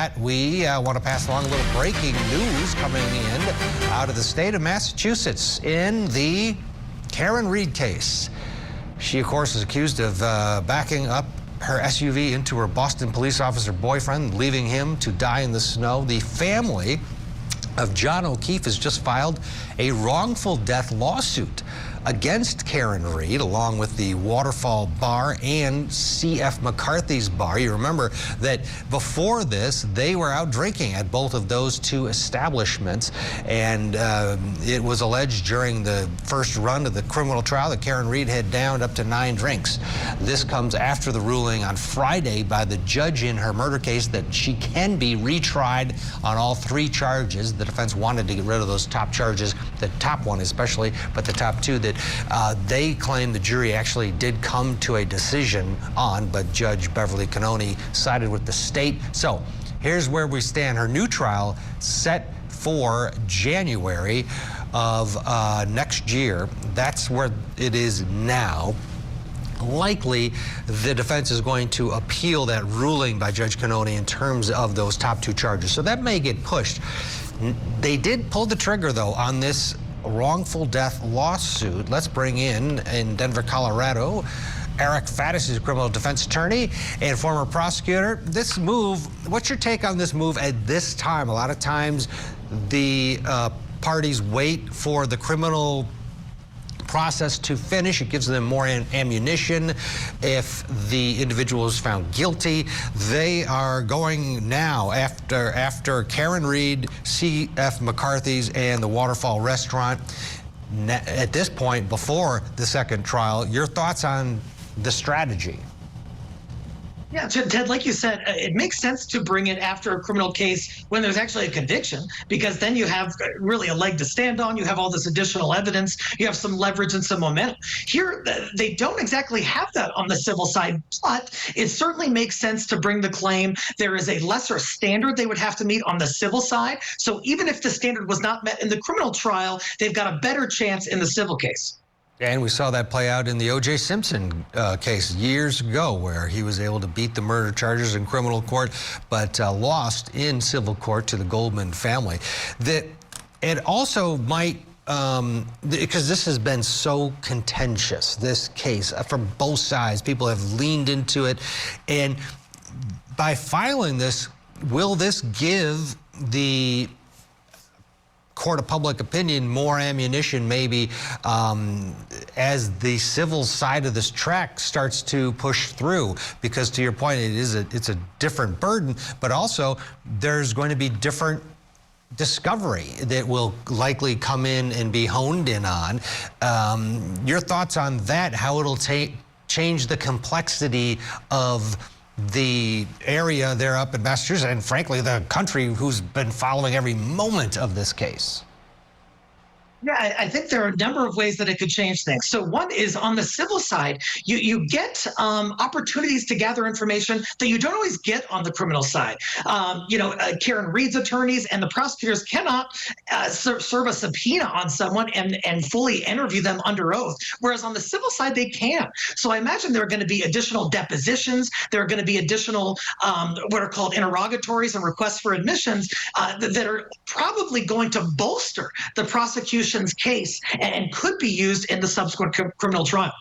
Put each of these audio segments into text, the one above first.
that, we want to pass along a little breaking news coming in out of the state of Massachusetts in the Karen Reed case. She, of course, is accused of backing up her SUV into her Boston police officer boyfriend, leaving him to die in the snow. The family of John O'Keefe has just filed a wrongful death lawsuit against Karen Reed, along with the Waterfall Bar and C.F. McCarthy's bar. You remember that before this, they were out drinking at both of those two establishments, and it was alleged during the first run of the criminal trial that Karen Reed had downed up to 9 drinks. This comes after the ruling on Friday by the judge in her murder case that she can be retried on all 3 charges. The defense wanted to get rid of those top charges, the top one especially, but the top 2 that they claim the jury actually did come to a decision on, but Judge Beverly Cannoni sided with the state. So here's where we stand. Her new trial set for January of next year. That's where it is now. Likely, the defense is going to appeal that ruling by Judge Cannoni in terms of those top 2 charges. So that may get pushed. They did pull the trigger, though, on this wrongful death lawsuit. Let's bring in Denver, Colorado, Eric Faddis is a criminal defense attorney and former prosecutor. This move, what's your take on this move at this time? A lot of times the parties wait for the criminal process to finish. It gives them more ammunition. If the individual is found guilty, they are going now after Karen Reed, C.F. McCarthy's, and the Waterfall restaurant. At this point, before the second trial, your thoughts on the strategy? Yeah, Ted, like you said, it makes sense to bring it after a criminal case when there's actually a conviction, because then you have really a leg to stand on. You have all this additional evidence. You have some leverage and some momentum. Here, they don't exactly have that on the civil side, but it certainly makes sense to bring the claim. There is a lesser standard they would have to meet on the civil side. So even if the standard was not met in the criminal trial, they've got a better chance in the civil case. And we saw that play out in the O.J. Simpson case years ago, where he was able to beat the murder charges in criminal court, but lost in civil court to the Goldman family. That it also might, because this has been so contentious, this case, from both sides. People have leaned into it. And by filing this, will this give the court of public opinion more ammunition, maybe, as the civil side of this track starts to push through? Because to your point, it's a different burden, but also there's going to be different discovery that will likely come in and be honed in on. Your thoughts on that, how it'll change the complexity of the area there up in Massachusetts, and frankly, the country, who's been following every moment of this case? Yeah, I think there are a number of ways that it could change things. So one is on the civil side, you get opportunities to gather information that you don't always get on the criminal side. Karen Reed's attorneys and the prosecutors cannot serve a subpoena on someone and fully interview them under oath, whereas on the civil side, they can. So I imagine there are going to be additional depositions. There are going to be additional what are called interrogatories and requests for admissions that are probably going to bolster the prosecution's case and could be used in the subsequent criminal trial.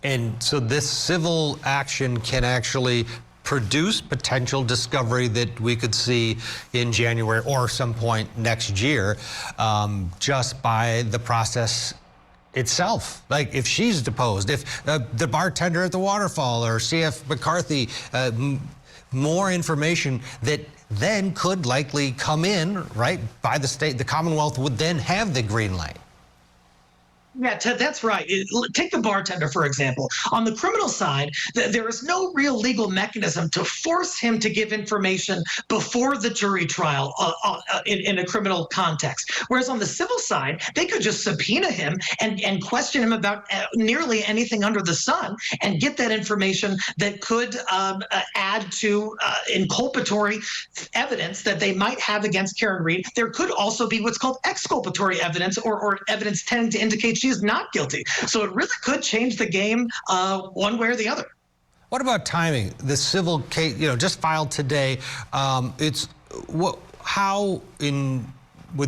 And so this civil action can actually produce potential discovery that we could see in January or some point next year, just by the process itself. Like if she's deposed, if the bartender at the Waterfall or C.F. McCarthy, more information that then could likely come in, right, by the state. The Commonwealth would then have the green light. Yeah, Ted, that's right. Take the bartender, for example. On the criminal side, there is no real legal mechanism to force him to give information before the jury trial in a criminal context. Whereas on the civil side, they could just subpoena him and question him about nearly anything under the sun and get that information that could add to inculpatory evidence that they might have against Karen Reed. There could also be what's called exculpatory evidence or evidence tending to indicate she is not guilty. So it really could change the game one way or the other. What about timing? The civil case, just filed today. It's with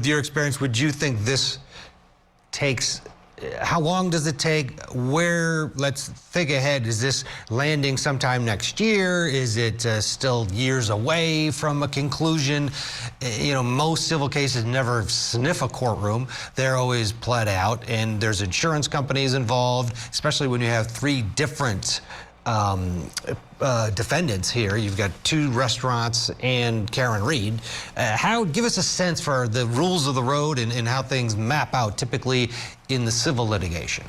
your experience, would you think this takes? How long does it take? Let's think ahead. Is this landing sometime next year? Is it still years away from a conclusion? Most civil cases never sniff a courtroom. They're always pled out, and there's insurance companies involved, especially when you have three different defendants here. You've got two restaurants and Karen Reed. Give us a sense for the rules of the road and how things map out typically in the civil litigation.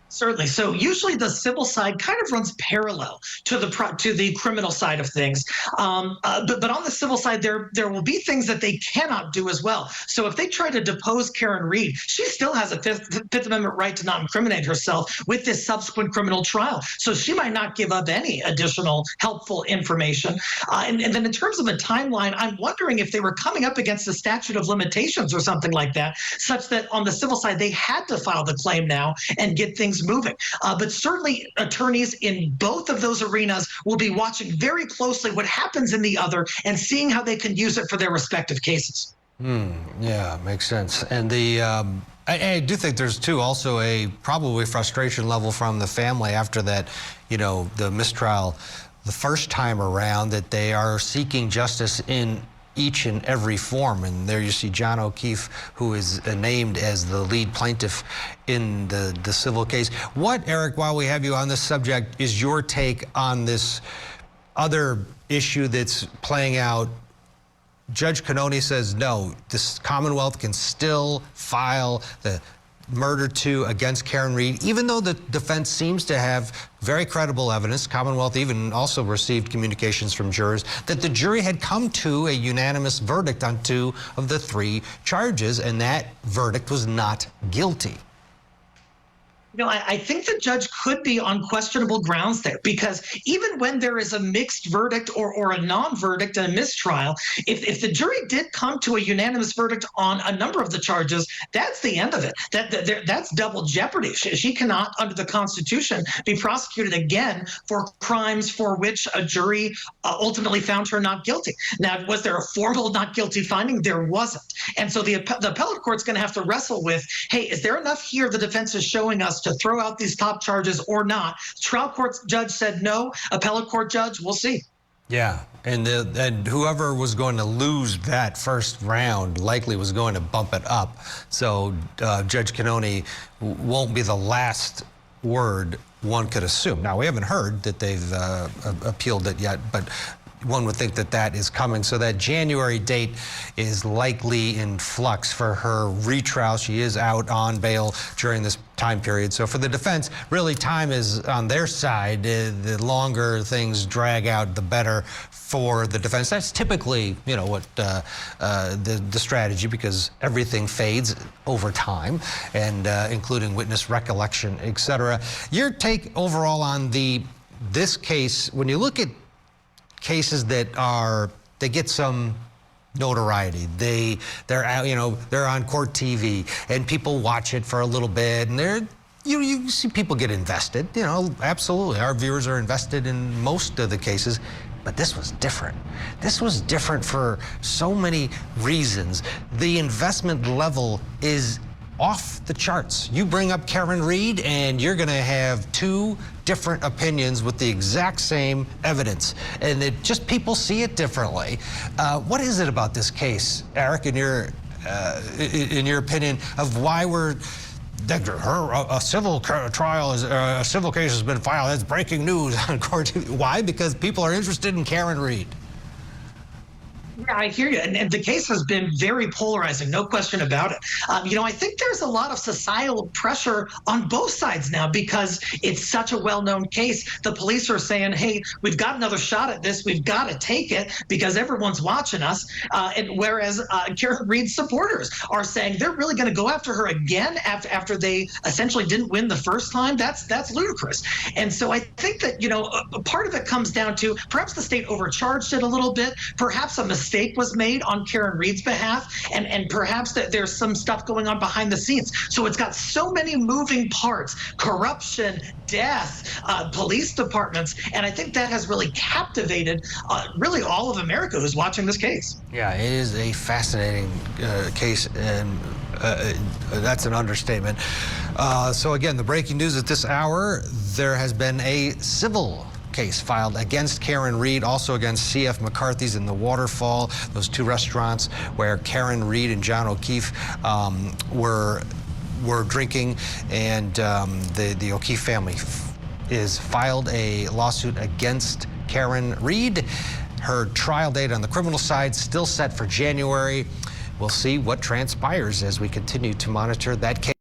Certainly. So usually the civil side kind of runs parallel to the criminal side of things. But on the civil side, there will be things that they cannot do as well. So if they try to depose Karen Reed, she still has a Fifth Amendment right to not incriminate herself with this subsequent criminal trial. So she might not give up any additional helpful information. And then in terms of a timeline, I'm wondering if they were coming up against a statute of limitations or something like that, such that on the civil side, they had to file the claim now and get things moving. But certainly attorneys in both of those arenas will be watching very closely what happens in the other and seeing how they can use it for their respective cases. Yeah, makes sense. And I do think there's also a probably frustration level from the family after that, the mistrial the first time around, that they are seeking justice in each and every form. And there you see John O'Keefe, who is named as the lead plaintiff in the civil case. What, Eric, while we have you on this subject, is your take on this other issue that's playing out? Judge Cannone says, no, this Commonwealth can still file the murder 2 against Karen Reed, even though the defense seems to have very credible evidence. Commonwealth even also received communications from jurors that the jury had come to a unanimous verdict on 2 of the 3 charges, and that verdict was not guilty. I think the judge could be on questionable grounds there, because even when there is a mixed verdict or a non-verdict and a mistrial, if the jury did come to a unanimous verdict on a number of the charges, that's the end of it. That's double jeopardy. She cannot, under the Constitution, be prosecuted again for crimes for which a jury ultimately found her not guilty. Now, was there a formal not guilty finding? There wasn't. And so the appellate court's going to have to wrestle with, hey, is there enough here the defense is showing us to throw out these top charges or not? Trial court judge said no. Appellate court judge, we'll see. Yeah, and whoever was going to lose that first round likely was going to bump it up. So Judge Cannone won't be the last word, one could assume. Now, we haven't heard that they've appealed it yet, but one would think that that is coming. So that January date is likely in flux for her retrial. She is out on bail during this time period. So for the defense, really time is on their side. The longer things drag out, the better for the defense. That's typically, what the strategy, because everything fades over time, and including witness recollection, etc. Your take overall on this case, when you look at cases that get some notoriety, they're on court TV and people watch it for a little bit, and you see people get invested. Absolutely, our viewers are invested in most of the cases. But this was different. This was different for so many reasons. The investment level is off the charts. You bring up Karen Reed and you're going to have 2 different opinions with the exact same evidence, and people see it differently. What is it about this case, Eric, in your opinion, of why a civil trial a civil case has been filed? That's breaking news on court TV. Why? Because people are interested in Karen Reed. Yeah, I hear you. And the case has been very polarizing, no question about it. I think there's a lot of societal pressure on both sides now because it's such a well-known case. The police are saying, hey, we've got another shot at this. We've got to take it because everyone's watching us. And whereas Karen Reed's supporters are saying they're really going to go after her again after they essentially didn't win the first time. That's ludicrous. And so I think that, part of it comes down to perhaps the state overcharged it a little bit, perhaps a mistake mistake was made on Karen Reed's behalf, and perhaps that there's some stuff going on behind the scenes. So it's got so many moving parts: corruption, death, police departments, and I think that has really captivated really all of America who's watching this case. Yeah, it is a fascinating case, and that's an understatement. So again, the breaking news at this hour: there has been a civil case filed against Karen Reed, also against C.F. McCarthy's in the Waterfall, those two restaurants where Karen Reed and John O'Keefe were drinking, and the O'Keefe family is filed a lawsuit against Karen Reed. Her trial date on the criminal side still set for January. We'll see what transpires as we continue to monitor that case.